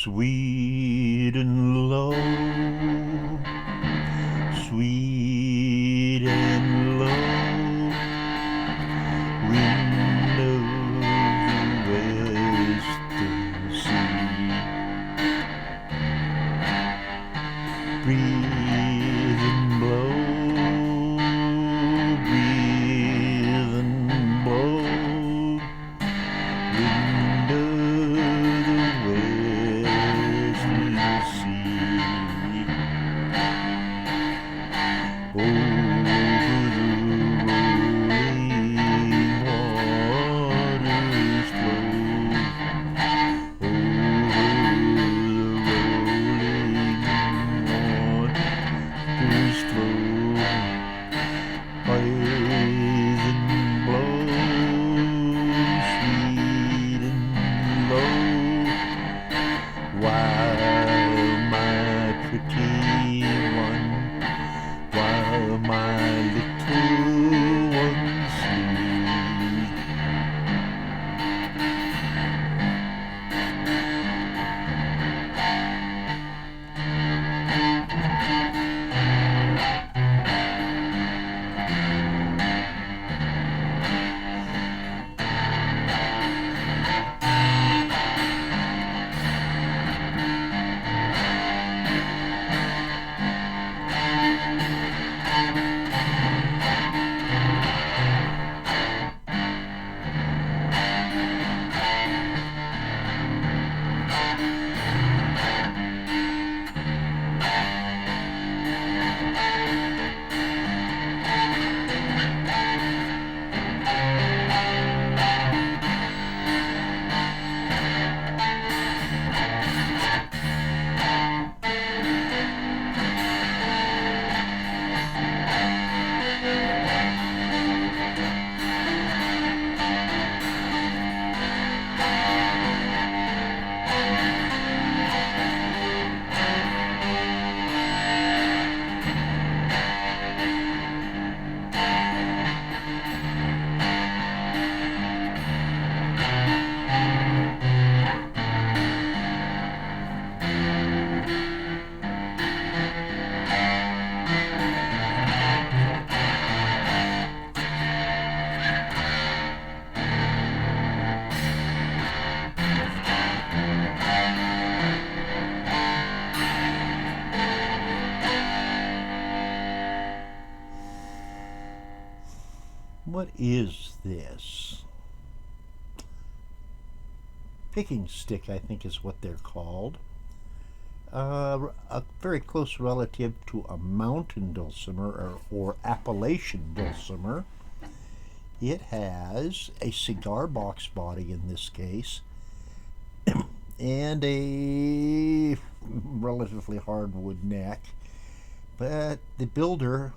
Sweet and low, sweet and low, wind of the western sea, breathe and blow, breathe and blow, wind of the western sea, over the rolling waters flow, over the rolling waters flow, breathe and blow, sweet and low, while my pretty one, while my little one sleeps. What is this? Picking stick, I think, is what they're called. A very close relative to a mountain dulcimer or Appalachian dulcimer. It has a cigar box body in this case and a relatively hardwood neck. But the builder,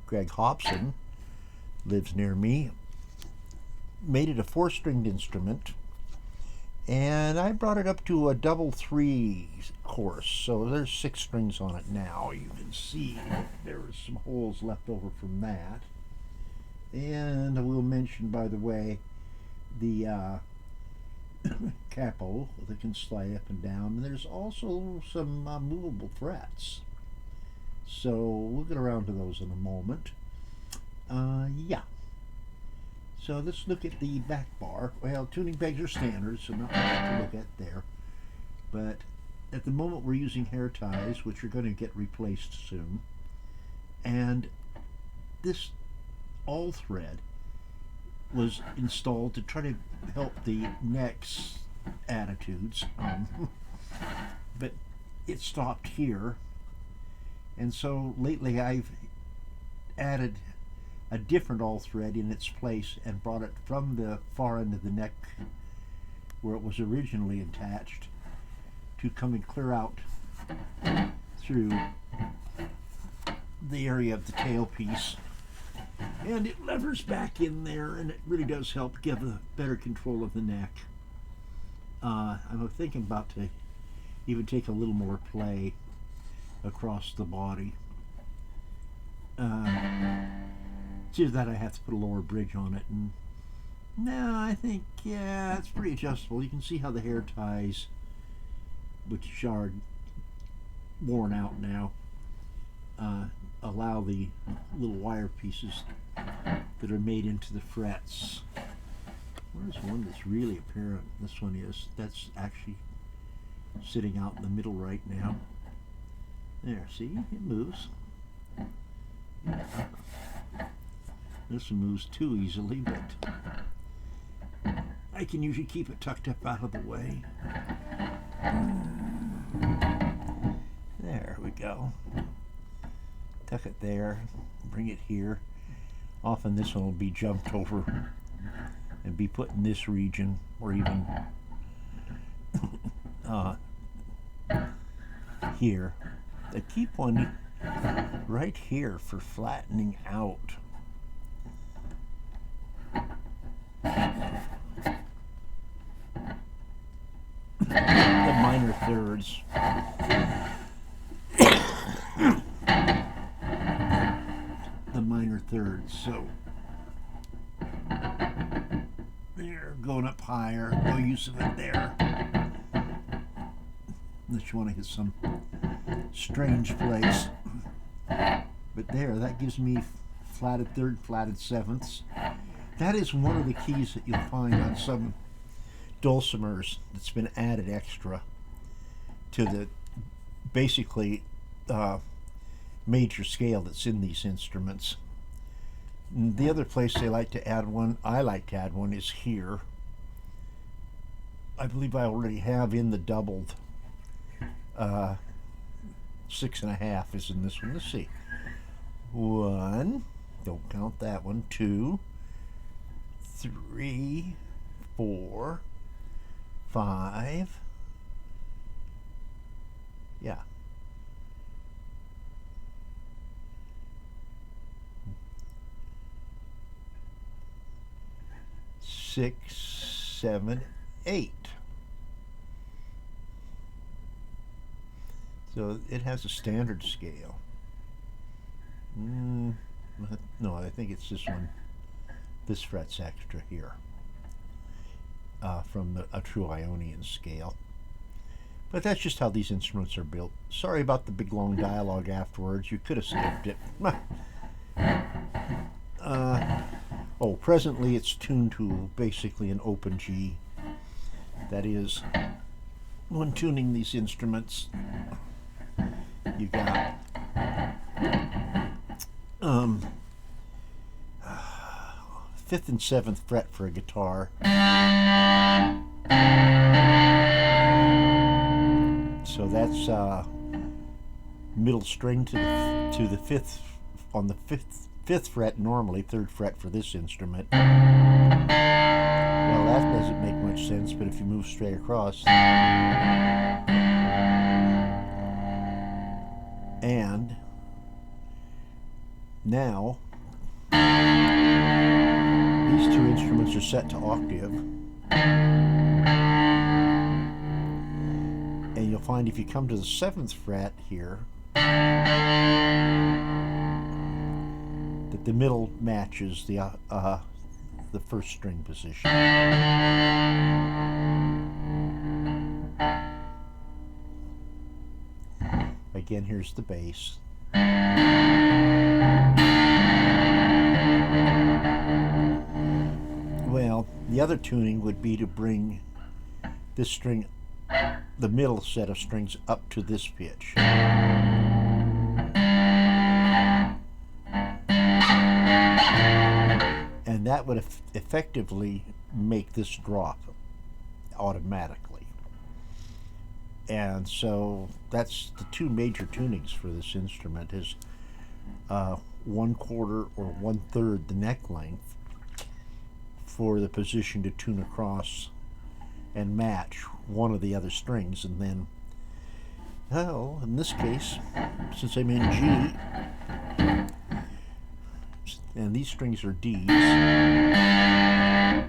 Greg Hobson, lives near me, made it a 4-stringed instrument, and I brought it up to a double 3 course, so there's 6 strings on it now. You can see there are some holes left over from that. And I will mention, by the way, the capo that can slide up and down, and there's also some movable frets, so we'll get around to those in a moment. Yeah. So let's look at the back bar. Well, tuning pegs are standard, so not much to look at there. But at the moment we're using hair ties, which are going to get replaced soon. And this all thread was installed to try to help the neck's attitudes. But it stopped here. And so lately I've added a different all thread in its place and brought it from the far end of the neck where it was originally attached to come and clear out through the area of the tailpiece, and it levers back in there, and it really does help give a better control of the neck. I'm thinking about to even take a little more play across the body. It's just that I have to put a lower bridge on it, and no, I think, yeah, it's pretty adjustable. You can see how the hair ties which are worn out now, allow the little wire pieces that are made into the frets. Where's one that's really apparent? This one is. That's actually sitting out in the middle right now. There, see? It moves. This one moves too easily, but I can usually keep it tucked up out of the way. There we go. Tuck it there, bring it here. Often this one will be jumped over and be put in this region, or even here. I keep one right here for flattening out. The minor thirds. The minor thirds. So there, going up higher. No use of it there. Unless you want to hit some strange place. But there, that gives me flatted third, flatted sevenths. That is one of the keys that you'll find on some dulcimers that's been added extra to the basically major scale that's in these instruments. And the other place they like to add one, I like to add one, is here. I believe I already have in the doubled 6.5 is in this one. Let's see. 1, don't count that one. 2, 3, 4, 5. Yeah. 6, 7, 8. So it has a standard scale. No, I think it's this one. This fret's extra here from a true Ionian scale. But that's just how these instruments are built. Sorry about the big long dialogue afterwards. You could have skipped it. Presently it's tuned to basically an open G. That is, when tuning these instruments, you got fifth and seventh fret for a guitar. So that's middle string to the fifth on the fifth fret normally, third fret for this instrument. Well, that doesn't make much sense, but if you move straight across, and now these two instruments are set to octave, and you'll find if you come to the 7th fret here that the middle matches the first string position. Again, here's the bass. Well, the other tuning would be to bring this string, the middle set of strings, up to this pitch. And that would effectively make this drop automatically. And so that's the two major tunings for this instrument, is 1/4 or 1/3 the neck length for the position to tune across and match one of the other strings. And then, well, in this case, since I'm in G, and these strings are Ds,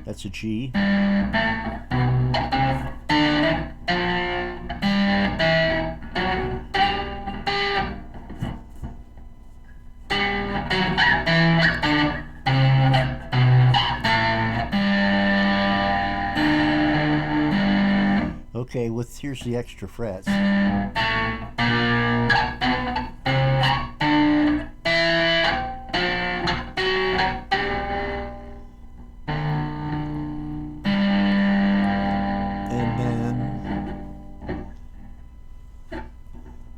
that's a G. Okay, here's the extra frets. And then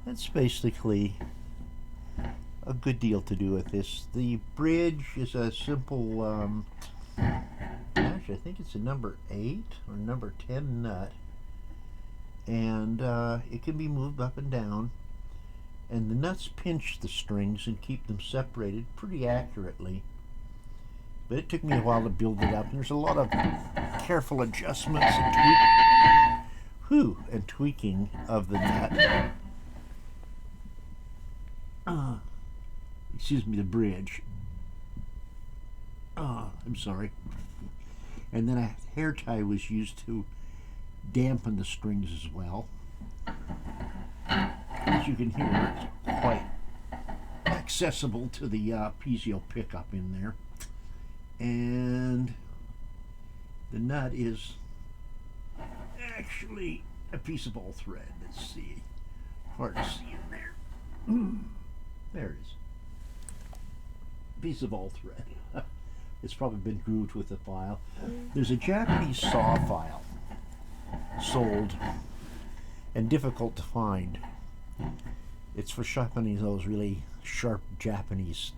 that's basically a good deal to do with this. The bridge is a simple, actually I think it's a number 8 or number 10 nut, and it can be moved up and down, and the nuts pinch the strings and keep them separated pretty accurately. But it took me a while to build it up, and there's a lot of careful adjustments and tweaking of the nut. Excuse me, the bridge. I'm sorry. And then a hair tie was used to dampen the strings as well. As you can hear, it's quite accessible to the piezo pickup in there. And the nut is actually a piece of all thread. Let's see. Hard to see in there. There it is. Piece of all thread. It's probably been grooved with the file. There's a Japanese saw file sold and difficult to find. It's for sharpening those really sharp Japanese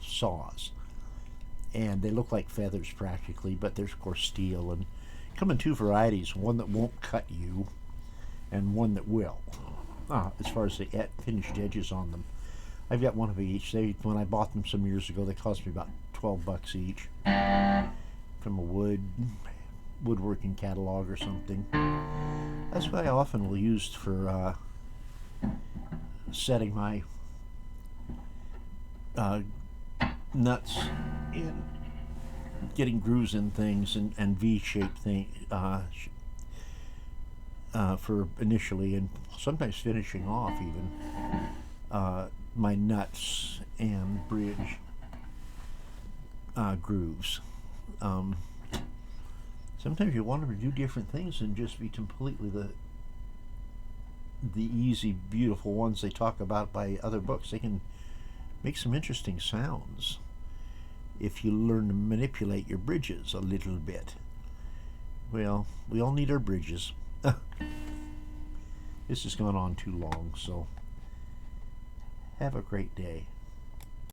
saws, and they look like feathers practically, but there's of course steel, and come in 2 varieties, one that won't cut you and one that will. As far as the finished edges on them, I've got one of each. When I bought them some years ago, they cost me about $12 each from a woodworking catalog or something. That's what I often will use for setting my nuts in, getting grooves in things, and V-shaped thing for initially, and sometimes finishing off even my nuts and bridge grooves. Sometimes you want them to do different things and just be completely the easy, beautiful ones they talk about by other books. They can make some interesting sounds if you learn to manipulate your bridges a little bit. Well, we all need our bridges. This has gone on too long, so have a great day.